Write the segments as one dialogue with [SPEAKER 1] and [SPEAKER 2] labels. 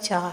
[SPEAKER 1] 4।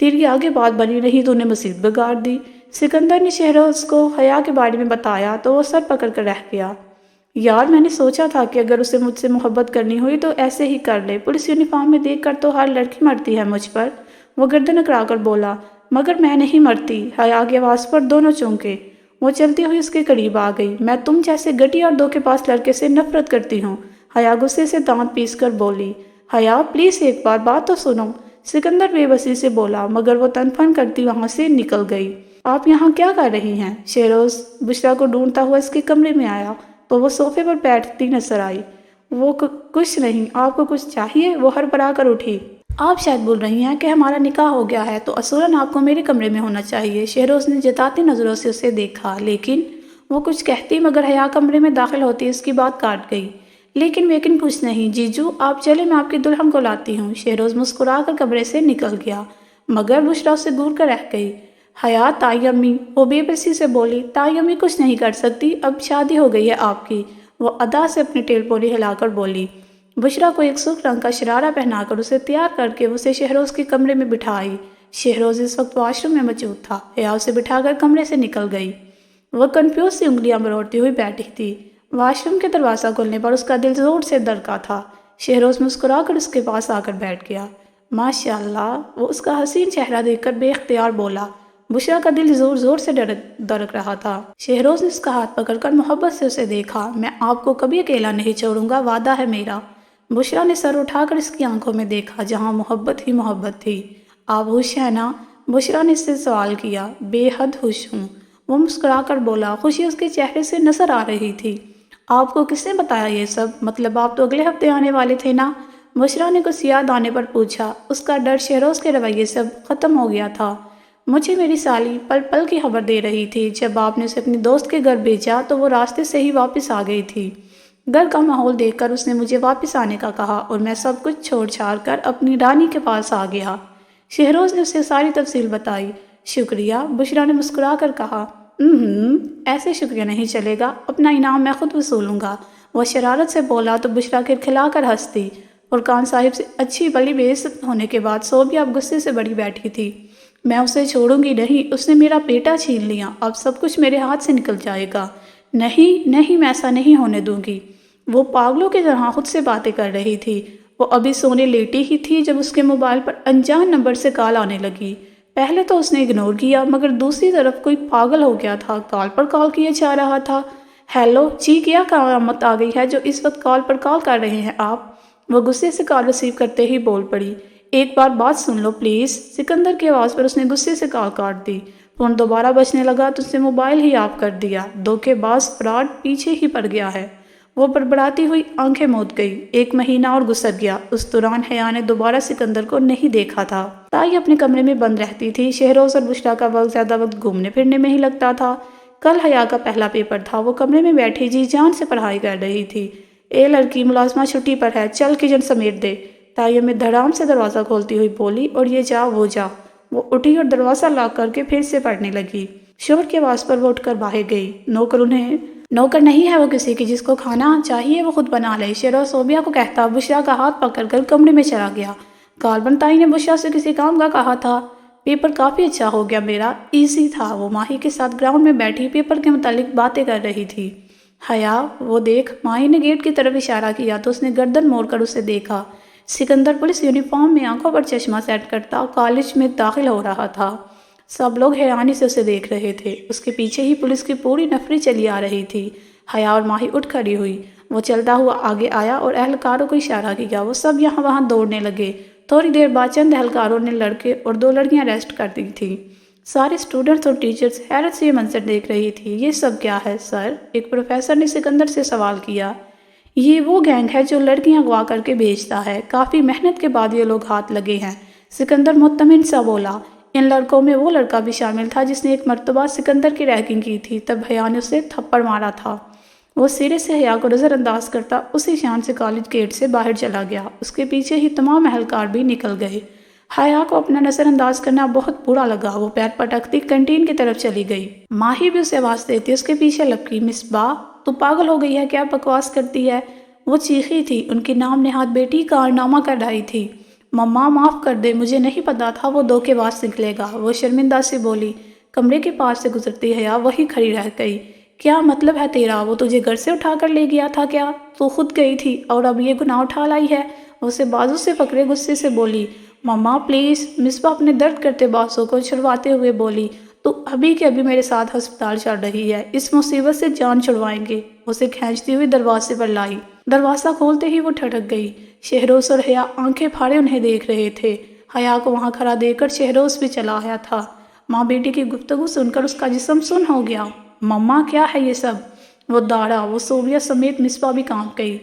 [SPEAKER 1] تیری آگے بات بنی نہیں تو انہیں مزید بگاڑ دی۔ سکندر نے شہروز کو حیا کے بارے میں بتایا تو وہ سر پکڑ کر رہ گیا۔ یار میں نے سوچا تھا کہ اگر اسے مجھ سے محبت کرنی ہوئی تو ایسے ہی کر لے، پولیس یونیفارم میں دیکھ کر تو ہر لڑکی مرتی ہے مجھ پر۔ وہ گردن اکڑا کر بولا، مگر میں نہیں مرتی۔ حیا کی آواز پر دونوں چونکے۔ وہ چلتی ہوئی اس کے قریب آ گئی۔ میں تم جیسے گٹی اور دھوکے باز لڑکے سے نفرت کرتی ہوں۔ حیا غصے سے دانت پیس کر بولی۔ حیا پلیز ایک بات تو سنو، سکندر بے بسی سے بولا، مگر وہ تن پھن کرتی وہاں سے نکل گئی۔ آپ یہاں کیا کر رہی ہیں؟ شہروز بشرا کو ڈھونڈتا ہوا اس کے کمرے میں آیا تو وہ صوفے پر بیٹھتی نظر آئی۔ وہ کچھ نہیں، آپ کو کچھ چاہیے؟ وہ ہڑبڑا کر اٹھی۔ آپ شاید بول رہی ہیں کہ ہمارا نکاح ہو گیا ہے تو اصولاً آپ کو میرے کمرے میں ہونا چاہیے۔ شہروز نے جتاتی نظروں سے اسے دیکھا، لیکن وہ کچھ کہتی مگر حیا کمرے میں داخل ہوتی اس کی بات کاٹ گئی۔ لیکن کچھ نہیں جیجو، آپ چلے میں آپ کی دلہن کو لاتی ہوں۔ شہروز مسکرا کر کمرے سے نکل گیا، مگر بشرا اسے گور کر رہ گئی۔ حیا تائی امی، وہ بے بسی سے بولی۔ تائی امی کچھ نہیں کر سکتی، اب شادی ہو گئی ہے آپ کی، وہ ادا سے اپنی ٹیل پوری ہلا کر بولی۔ بشرا کو ایک سرخ رنگ کا شرارہ پہنا کر اسے تیار کر کے اسے شہروز کے کمرے میں بٹھائی۔ شہروز اس وقت واش روم میں موجود تھا۔ حیا اسے بٹھا کر کمرے سے نکل گئی۔ وہ کنفیوز سی انگلیاں مروڑتی ہوئی بیٹھی تھی۔ واش روم کے دروازہ کھلنے پر اس کا دل زور سے دھڑکا تھا۔ شہروز مسکرا کر اس کے پاس آ کر بیٹھ گیا۔ ماشاءاللہ، وہ اس کا حسین چہرہ دیکھ کر بے اختیار بولا۔ بشرا کا دل زور زور سے دھڑک رہا تھا۔ شہروز نے اس کا ہاتھ پکڑ کر محبت سے اسے دیکھا۔ میں آپ کو کبھی اکیلا نہیں چھوڑوں گا، وعدہ ہے میرا۔ بشرا نے سر اٹھا کر اس کی آنکھوں میں دیکھا جہاں محبت ہی محبت تھی۔ آپ خوش ہیں نا؟ بشرا نے اس سے سوال کیا۔ بے حد خوش ہوں، وہ مسکرا کر بولا۔ خوشی اس کے چہرے سے نظر آ رہی تھی۔ آپ کو کس نے بتایا یہ سب؟ مطلب آپ تو اگلے ہفتے آنے والے تھے نا؟ بشرا نے کچھ یاد آنے پر پوچھا۔ اس کا ڈر شہروز کے رویے سے ختم ہو گیا تھا۔ مجھے میری سالی پل پل کی خبر دے رہی تھی۔ جب آپ نے اسے اپنی دوست کے گھر بھیجا تو وہ راستے سے ہی واپس آ گئی تھی۔ گھر کا ماحول دیکھ کر اس نے مجھے واپس آنے کا کہا اور میں سب کچھ چھوڑ چھاڑ کر اپنی رانی کے پاس آ گیا۔ شہروز نے اسے ساری تفصیل بتائی۔ شکریہ، بشرا نے مسکرا کر کہا۔ ایسے شکریہ نہیں چلے گا، اپنا انعام میں خود وصولوں گا، وہ شرارت سے بولا تو بشرا کھلکھلا کر ہنس دی۔ فرقان صاحب سے اچھی بلی بے عزت ہونے کے بعد صوبیہ اب غصے سے بڑی بیٹھی تھی۔ میں اسے چھوڑوں گی نہیں، اس نے میرا بیٹا چھین لیا، اب سب کچھ میرے ہاتھ سے نکل جائے گا۔ نہیں، میں ایسا نہیں ہونے دوں گی۔ وہ پاگلوں کی طرح خود سے باتیں کر رہی تھی۔ وہ ابھی سونے لیٹی ہی تھی جب اس کے موبائل پر انجان نمبر سے کال آنے لگی۔ پہلے تو اس نے اگنور کیا، مگر دوسری طرف کوئی پاگل ہو گیا تھا، کال پر کال کیا جا رہا تھا۔ ہیلو جی، کیا قیامت آ گئی ہے جو اس وقت کال پر کال کر رہے ہیں آپ؟ وہ غصے سے کال ریسیو کرتے ہی بول پڑی۔ ایک بار بات سن لو پلیز۔ سکندر کی آواز پر اس نے غصے سے کال کاٹ دی۔ فون دوبارہ بجنے لگا تو اس نے موبائل ہی آف کر دیا۔ دھوکے باز فراڈ پیچھے ہی پڑ گیا ہے۔ وہ بڑبڑاتی ہوئی آنکھیں موند گئی۔ 1 مہینہ اور گزر گیا۔ اس دوران حیا نے دوبارہ سکندر کو نہیں دیکھا تھا۔ تائی اپنے کمرے میں بند رہتی تھی۔ شہروز اور بشرا کا زیادہ وقت گھومنے پھرنے میں ہی لگتا تھا۔ کل حیا کا پہلا پیپر تھا۔ وہ کمرے میں بیٹھی جی جان سے پڑھائی کر رہی تھی۔ اے لڑکی، ملازمہ چھٹی پر ہے، چل کچن سمیٹ دے، تائی میں دھڑام سے دروازہ کھولتی ہوئی بولی، اور یہ جا وہ جا۔ وہ اٹھی اور دروازہ لاک کر کے پھر سے پڑھنے لگی۔ شوہر کی آواز پر وہ اٹھ کر باہر گئی۔ نوکر نہیں ہے وہ کسی کی، جس کو کھانا چاہیے وہ خود بنا لے، شہروز صوبیہ کو کہتا بشرا کا ہاتھ پکڑ کر کمرے میں چلا گیا۔ کالبن تائی نے بشرا سے کسی کام کا کہا تھا۔ پیپر کافی اچھا ہو گیا میرا، ایزی تھا۔ وہ ماہی کے ساتھ گراؤنڈ میں بیٹھی پیپر کے متعلق باتیں کر رہی تھی۔ حیا، وہ دیکھ، ماہی نے گیٹ کی طرف اشارہ کیا تو اس نے گردن موڑ کر اسے دیکھا۔ سکندر پولیس یونیفارم میں آنکھوں پر چشمہ سیٹ کرتا کالج میں داخل ہو رہا تھا۔ سب لوگ حیرانی سے اسے دیکھ رہے تھے۔ اس کے پیچھے ہی پولیس کی پوری نفری چلی آ رہی تھی۔ حیا اور ماہی اٹھ کھڑی ہوئی۔ وہ چلتا ہوا آگے آیا اور اہلکاروں کو اشارہ کیا۔ وہ سب یہاں وہاں دوڑنے لگے۔ تھوڑی دیر بعد چند اہلکاروں نے لڑکے اور 2 لڑکیاں اریسٹ کر دی تھی۔ سارے اسٹوڈنٹس اور ٹیچرز حیرت سے یہ منظر دیکھ رہی تھی۔ یہ سب کیا ہے سر؟ ایک پروفیسر نے سکندر سے سوال کیا۔ یہ وہ گینگ ہے جو لڑکیاں اغوا کر کے بھیجتا ہے، کافی محنت کے بعد یہ لوگ ہاتھ لگے ہیں، سکندر مطمئن سا بولا۔ ان لڑکوں میں وہ لڑکا بھی شامل تھا جس نے ایک مرتبہ سکندر کی ریگنگ کی تھی، تب حیا نے اسے تھپڑ مارا تھا۔ وہ سرے سے حیا کو نظر انداز کرتا اسی شان سے کالج گیٹ سے باہر چلا گیا۔ اس کے پیچھے ہی تمام اہلکار بھی نکل گئے۔ حیا کو اپنا نظر انداز کرنا بہت برا لگا۔ وہ پیر پٹکتی کینٹین کی طرف چلی گئی۔ ماہی بھی اسے آواز دیتی اس کے پیچھے لپکی۔ مصباح، تو پاگل ہو گئی ہے کیا بکواس کرتی ہے؟ وہ چیخی تھی۔ ان کی نام نہاد بیٹی کارنامہ کر رہی تھی۔ مما معاف کر دے، مجھے نہیں پتا تھا وہ دھوکے باز نکلے گا، وہ شرمندہ سے بولی۔ کمرے کے پاس سے گزرتی حیا وہی کھڑی رہ گئی۔ کیا مطلب ہے تیرا؟ وہ تجھے گھر سے اٹھا کر لے گیا تھا کیا؟ تو خود گئی تھی اور اب یہ گناہ اٹھا لائی ہے؟ اسے بازو سے پکڑے غصے سے بولی۔ مما پلیز، مصباح اپنے درد کرتے بازو کو چھڑواتے ہوئے بولی۔ تو ابھی کے ابھی میرے ساتھ ہسپتال چل رہی ہے، اس مصیبت سے جان چھڑوائیں گے۔ اسے کھینچتی ہوئی دروازے پر لائی۔ دروازہ کھولتے ہی وہ ٹھٹک گئی۔ شہروز اور حیا آنکھیں پھاڑے انہیں دیکھ رہے تھے۔ حیا کو وہاں کھڑا دیکھ کر شہروز بھی چلا آیا تھا۔ ماں بیٹی کی گفتگو سن کر اس کا جسم سن ہو گیا۔ مما کیا ہے یہ سب؟ وہ داڑا، وہ صوبیہ سمیت مصباح بھی کانپ گئی۔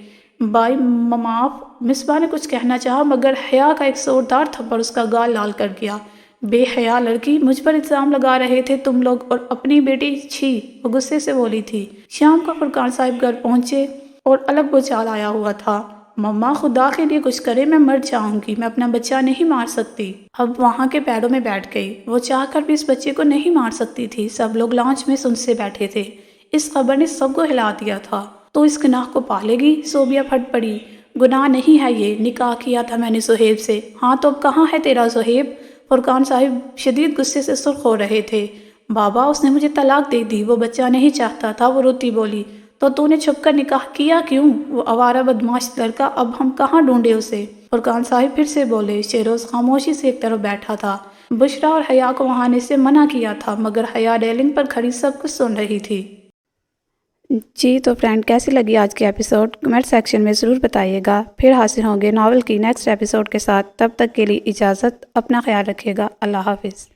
[SPEAKER 1] بائی معاف، مصباح نے کچھ کہنا چاہا مگر حیا کا ایک زوردار تھپڑ اس کا گال لال کر گیا۔ بے حیا لڑکی، مجھ پر الزام لگا رہے تھے تم لوگ اور اپنی بیٹی چھی، وہ غصے سے بولی تھی۔ شام کو فرقان صاحب گھر پہنچے اور الگ بچال آیا ہوا تھا۔ مما خدا کے لیے کچھ کرے، میں مر جاؤں گی، میں اپنا بچہ نہیں مار سکتی۔ اب وہاں کے پیروں میں بیٹھ گئی۔ وہ چاہ کر بھی اس بچے کو نہیں مار سکتی تھی۔ سب لوگ لانچ میں سن سے بیٹھے تھے۔ اس خبر نے سب کو ہلا دیا تھا۔ تو اس گناہ کو پالے گی؟ صوبیہ پھٹ پڑی۔ گناہ نہیں ہے یہ، نکاح کیا تھا میں نے زہیب سے۔ ہاں تو اب کہاں ہے تیرا زہیب؟ فرقان صاحب شدید غصے سے سرخ ہو رہے تھے۔ بابا اس نے مجھے طلاق دے دی، وہ بچہ نہیں چاہتا تھا، وہ روتی بولی۔ تو نے چھپ کر نکاح کیا کیوں؟ وہ آوارہ بدماش لڑکا، اب ہم کہاں ڈھونڈے اسے؟ فرقان صاحب پھر سے بولے۔ شہروز خاموشی سے ایک طرف بیٹھا تھا۔ بشرا اور حیا کو وہاں آنے سے منع کیا تھا مگر حیا ریلنگ پر کھڑی سب کچھ سن رہی تھی۔ جی تو فرینڈ، کیسی لگی آج کی ایپیسوڈ؟ کمنٹ سیکشن میں ضرور بتائیے گا۔ پھر حاضر ہوں گے ناول کی نیکسٹ ایپیسوڈ کے ساتھ۔ تب تک کے لیے اجازت، اپنا خیال رکھیے گا۔ اللہ حافظ۔